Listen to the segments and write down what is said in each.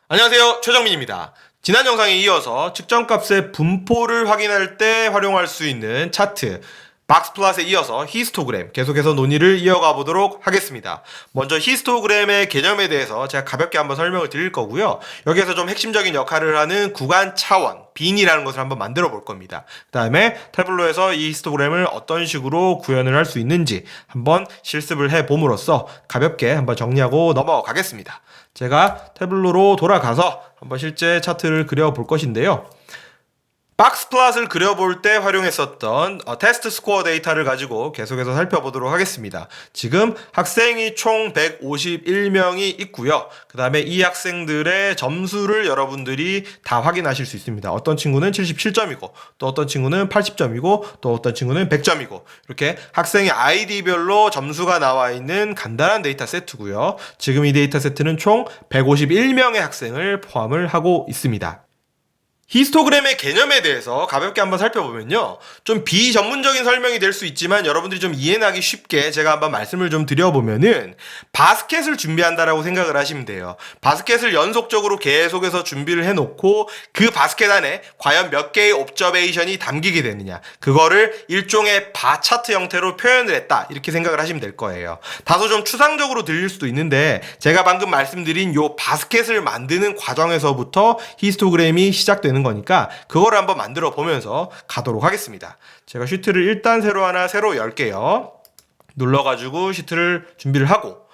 안녕하세요, 최정민입니다. 지난 영상에 이어서 측정값의 분포를 확인할 때 활용할 수 있는 차트 박스플롯에 이어서 히스토그램 계속해서 논의를 이어가 보도록 하겠습니다. 먼저 히스토그램의 개념에 대해서 제가 가볍게 한번 설명을 드릴 거고요. 여기에서 좀 핵심적인 역할을 하는 구간 차원 빈이라는 것을 한번 만들어 볼 겁니다. 그 다음에 태블로에서 이 히스토그램을 어떤 식으로 구현을 할 수 있는지 한번 실습을 해 봄으로써 가볍게 한번 정리하고 넘어가겠습니다. 제가 태블로로 돌아가서 한번 실제 차트를 그려볼 것인데요. 박스플롯을 그려볼 때 활용했었던 테스트 스코어 데이터를 가지고 계속해서 살펴보도록 하겠습니다. 지금 학생이 총 151명이 있고요. 그 다음에 이 학생들의 점수를 여러분들이 다 확인하실 수 있습니다. 어떤 친구는 77점이고 또 어떤 친구는 80점이고 또 어떤 친구는 100점이고 이렇게 학생의 아이디별로 점수가 나와 있는 간단한 데이터 세트고요. 지금 이 데이터 세트는 총 151명의 학생을 포함을 하고 있습니다. 히스토그램의 개념에 대해서 가볍게 한번 살펴보면요. 좀 비전문적인 설명이 될 수 있지만 여러분들이 좀 이해하기 쉽게 제가 한번 말씀을 좀 드려보면은 바스켓을 준비한다라고 생각을 하시면 돼요. 바스켓을 연속적으로 계속해서 준비를 해놓고 그 바스켓 안에 과연 몇 개의 옵저베이션이 담기게 되느냐. 그거를 일종의 바 차트 형태로 표현을 했다. 이렇게 생각을 하시면 될 거예요. 다소 좀 추상적으로 들릴 수도 있는데 제가 방금 말씀드린 요 바스켓을 만드는 과정에서부터 히스토그램이 시작되는 거니까 그거를 한번 만들어 보면서 가도록 하겠습니다. 제가 시트를 일단 새로 열게요. 눌러가지고 시트를 준비를 하고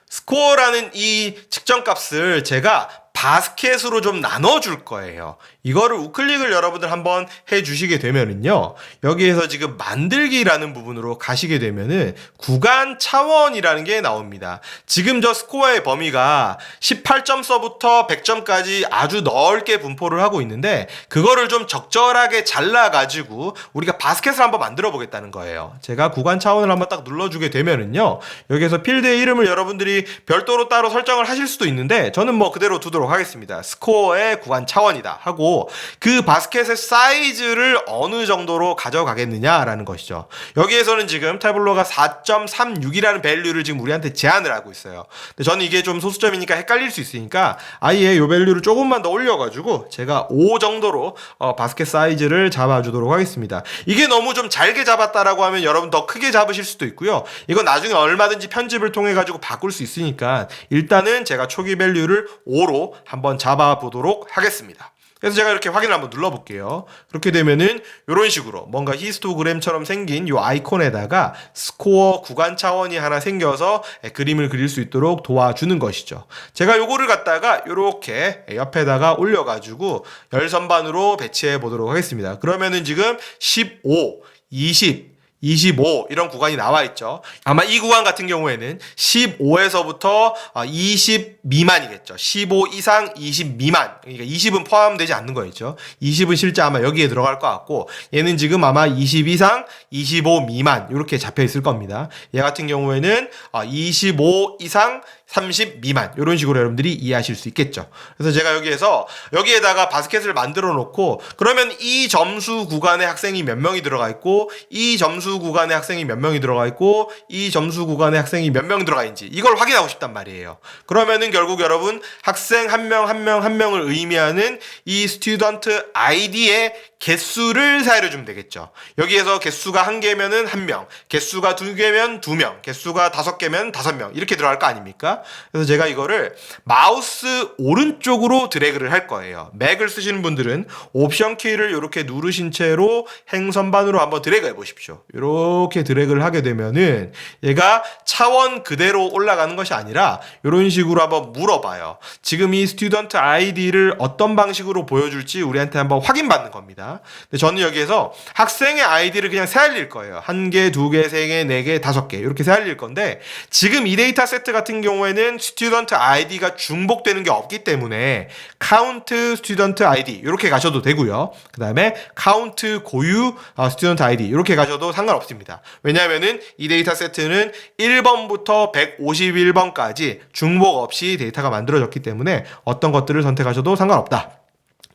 스코어라는 이 측정값을 제가 바스켓으로 좀 나눠줄 거예요. 이거를 우클릭을 여러분들 한번 해주시게 되면은요. 여기에서 지금 만들기라는 부분으로 가시게 되면은 구간 차원이라는 게 나옵니다. 지금 저 스코어의 범위가 18점서부터 100점까지 아주 넓게 분포를 하고 있는데 그거를 좀 적절하게 잘라가지고 우리가 바스켓을 한번 만들어 보겠다는 거예요. 제가 구간 차원을 한번 딱 눌러주게 되면은요. 여기에서 필드의 이름을 여러분들이 별도로 따로 설정을 하실 수도 있는데 저는 뭐 그대로 두도록 하겠습니다. 스코어의 구간 차원이다 하고 그 바스켓의 사이즈를 어느 정도로 가져가겠느냐라는 것이죠. 여기에서는 지금 태블로가 4.36이라는 밸류를 지금 우리한테 제한을 하고 있어요. 근데 저는 이게 좀 소수점이니까 헷갈릴 수 있으니까 아예 이 밸류를 조금만 더 올려가지고 제가 5 정도로 바스켓 사이즈를 잡아주도록 하겠습니다. 이게 너무 좀 잘게 잡았다라고 하면 여러분 더 크게 잡으실 수도 있고요. 이건 나중에 얼마든지 편집을 통해 가지고 바꿀 수 있으니까 일단은 제가 초기 밸류를 5로 한번 잡아보도록 하겠습니다. 그래서 제가 이렇게 확인을 한번 눌러볼게요. 그렇게 되면은 이런 식으로 뭔가 히스토그램처럼 생긴 이 아이콘에다가 스코어 구간 차원이 하나 생겨서 그림을 그릴 수 있도록 도와주는 것이죠. 제가 요거를 갖다가 이렇게 옆에다가 올려가지고 열선반으로 배치해 보도록 하겠습니다. 그러면은 지금 15, 20, 25 이런 구간이 나와 있죠. 아마 이 구간 같은 경우에는 15에서부터 20 미만이겠죠. 15 이상 20 미만. 그러니까 20은 포함되지 않는 거겠죠. 20은 실제 아마 여기에 들어갈 것 같고 얘는 지금 아마 20 이상 25 미만 이렇게 잡혀 있을 겁니다. 얘 같은 경우에는 25 이상 30 미만 이런 식으로 여러분들이 이해하실 수 있겠죠. 그래서 제가 여기에다가 바스켓을 만들어 놓고 그러면 이 점수 구간에 학생이 몇 명이 들어가 있고 이 점수 구간에 학생이 몇 명이 들어가 있고 이 점수 구간에 학생이 몇 명 들어가 있는지 이걸 확인하고 싶단 말이에요. 그러면은 결국 여러분 학생 한 명을 의미하는 이 스튜던트 아이디의 개수를 사용해 주면 되겠죠. 여기에서 개수가 1개면은 1명, 개수가 2개면 2명, 개수가 5개면 5명 이렇게 들어갈 거 아닙니까? 그래서 제가 이거를 마우스 오른쪽으로 드래그를 할 거예요. 맥을 쓰시는 분들은 옵션 키를 이렇게 누르신 채로 행선반으로 한번 드래그 해 보십시오. 이렇게 드래그를 하게 되면은 얘가 차원 그대로 올라가는 것이 아니라 이런 식으로 한번 물어봐요. 지금 이 스튜던트 아이디를 어떤 방식으로 보여줄지 우리한테 한번 확인받는 겁니다. 근데 저는 여기에서 학생의 아이디를 그냥 새알릴 거예요. 1개, 2개, 3개, 4개, 5개 이렇게 새알릴 건데 지금 이 데이터 세트 같은 경우에는 스튜던트 아이디가 중복되는 게 없기 때문에 카운트 스튜던트 아이디 이렇게 가셔도 되고요. 그 다음에 카운트 고유 스튜던트 아이디 이렇게 가셔도 상관없습니다. 왜냐하면은 이 데이터 세트는 1번부터 151번까지 중복 없이 데이터가 만들어졌기 때문에 어떤 것들을 선택하셔도 상관없다.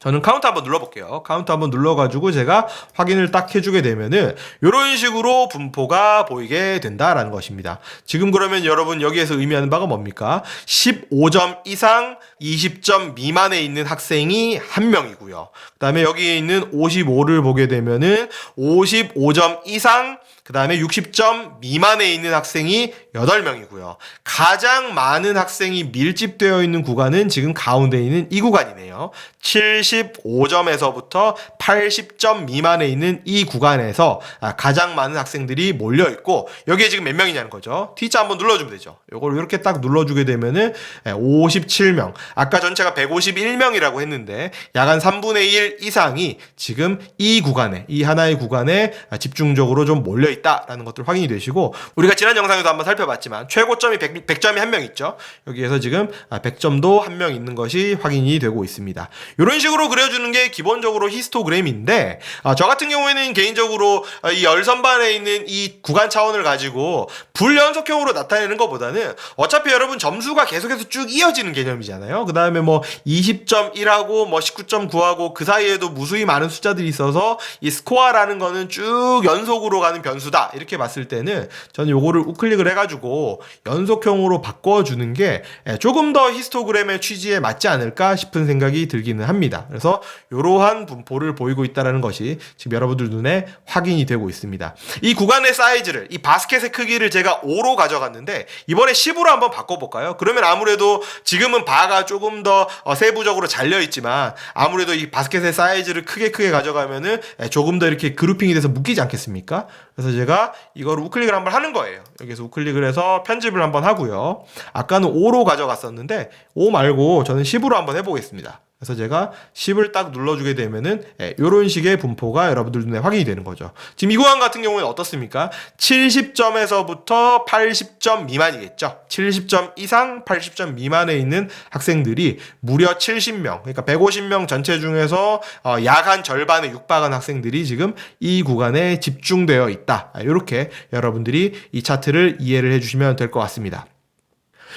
저는 카운트 한번 눌러볼게요. 카운트 한번 눌러가지고 제가 확인을 딱 해주게 되면은 이런 식으로 분포가 보이게 된다라는 것입니다. 지금 그러면 여러분 여기에서 의미하는 바가 뭡니까? 15점 이상 20점 미만에 있는 학생이 1명이고요. 그 다음에 여기에 있는 55를 보게 되면은 55점 이상 그 다음에 60점 미만에 있는 학생이 8명이고요. 가장 많은 학생이 밀집되어 있는 구간은 지금 가운데 있는 이 구간이네요. 75점에서부터 80점 미만에 있는 이 구간에서 가장 많은 학생들이 몰려있고 여기에 지금 몇 명이냐는 거죠. T자 한번 눌러주면 되죠. 이걸 이렇게 딱 눌러주게 되면은 57명. 아까 전체가 151명이라고 했는데 약 한 3분의 1 이상이 지금 이 구간에, 이 하나의 구간에 집중적으로 좀 몰려있다라는 것들 확인이 되시고, 우리가 지난 영상에도 한번 살펴봤지만 최고점이 100점이 한 명 있죠. 여기에서 지금 100점도 한 명 있는 것이 확인이 되고 있습니다. 이런 식으로 그려주는 게 기본적으로 히스토그램인데, 저 같은 경우에는 개인적으로 이 열선반에 있는 이 구간 차원을 가지고 불연속형으로 나타내는 것보다는 어차피 여러분 점수가 계속해서 쭉 이어지는 개념이잖아요. 그 다음에 뭐 20.1하고 뭐 19.9하고 그 사이에도 무수히 많은 숫자들이 있어서 이 스코어라는 거는 쭉 연속으로 가는 변수다, 이렇게 봤을 때는 저는 요거를 우클릭을 해가지고 연속형으로 바꿔주는 게 조금 더 히스토그램의 취지에 맞지 않을까 싶은 생각이 들기는 합니다. 그래서 이러한 분포를 보이고 있다는 것이 지금 여러분들 눈에 확인이 되고 있습니다. 이 구간의 사이즈를, 이 바스켓의 크기를 제가 5로 가져갔는데 이번에 10으로 한번 바꿔볼까요? 그러면 아무래도 지금은 바가 조금 더 세부적으로 잘려있지만 아무래도 이 바스켓의 사이즈를 크게 가져가면은 조금 더 이렇게 그룹핑이 돼서 묶이지 않겠습니까? 그래서 제가 이거를 우클릭을 한번 하는 거예요. 여기서 우클릭을 해서 편집을 한번 하고요. 아까는 5로 가져갔었는데 5 말고 저는 10으로 한번 해보겠습니다. 그래서 제가 10을 딱 눌러주게 되면은 이런 식의 분포가 여러분들 눈에 확인이 되는 거죠. 지금 이 구간 같은 경우는 어떻습니까? 70점에서부터 80점 미만이겠죠. 70점 이상 80점 미만에 있는 학생들이 무려 70명, 그러니까 150명 전체 중에서 약 한 절반에 육박한 학생들이 지금 이 구간에 집중되어 있다. 이렇게 여러분들이 이 차트를 이해를 해주시면 될 것 같습니다.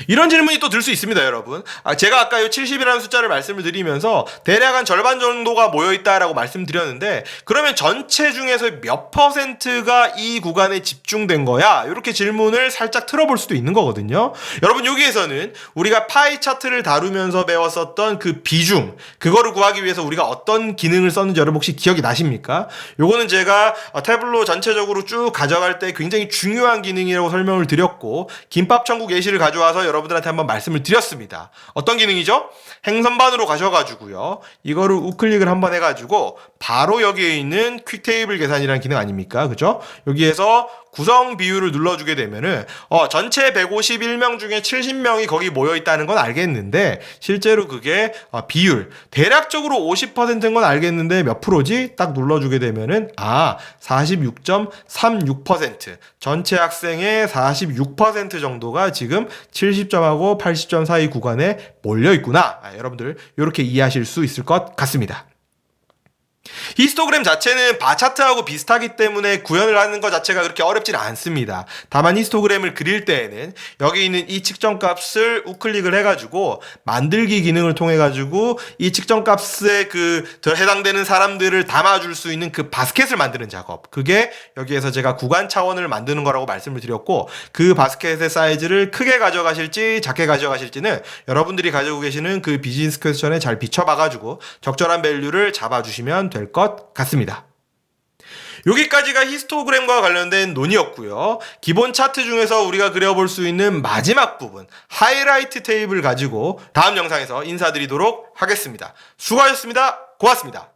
이런 질문이 또 들 수 있습니다, 여러분. 제가 아까 이 70이라는 숫자를 말씀을 드리면서 대략 한 절반 정도가 모여있다라고 말씀드렸는데, 그러면 전체 중에서 몇 %가 이 구간에 집중된 거야? 이렇게 질문을 살짝 틀어볼 수도 있는 거거든요. 여러분, 여기에서는 우리가 파이 차트를 다루면서 배웠었던 그 비중, 그거를 구하기 위해서 우리가 어떤 기능을 썼는지 여러분 혹시 기억이 나십니까? 요거는 제가 태블로 전체적으로 쭉 가져갈 때 굉장히 중요한 기능이라고 설명을 드렸고, 김밥 천국 예시를 가져와서 여러분들한테 한번 말씀을 드렸습니다. 어떤 기능이죠? 행선반으로 가셔가지고요, 이거를 우클릭을 한번 해가지고 바로 여기에 있는 퀵테이블 계산이라는 기능 아닙니까? 그죠? 여기에서 구성 비율을 눌러주게 되면은 전체 151명 중에 70명이 거기 모여있다는 건 알겠는데, 실제로 그게 비율 대략적으로 50%인 건 알겠는데 몇 프로지? 딱 눌러주게 되면은 46.36%, 전체 학생의 46% 정도가 지금 70점하고 80점 사이 구간에 몰려있구나. 여러분들 이렇게 이해하실 수 있을 것 같습니다. 히스토그램 자체는 바 차트하고 비슷하기 때문에 구현을 하는 것 자체가 그렇게 어렵지는 않습니다. 다만 히스토그램을 그릴 때에는 여기 있는 이 측정값을 우클릭을 해가지고 만들기 기능을 통해 가지고 이 측정값에 해당되는 사람들을 담아줄 수 있는 그 바스켓을 만드는 작업, 그게 여기에서 제가 구간 차원을 만드는 거라고 말씀을 드렸고, 그 바스켓의 사이즈를 크게 가져가실지 작게 가져가실지는 여러분들이 가지고 계시는 그 비즈니스 퀘스천에 잘 비춰봐가지고 적절한 밸류를 잡아주시면 될 것 같습니다. 여기까지가 히스토그램과 관련된 논의였고요. 기본 차트 중에서 우리가 그려볼 수 있는 마지막 부분, 하이라이트 테이블 가지고 다음 영상에서 인사드리도록 하겠습니다. 수고하셨습니다. 고맙습니다.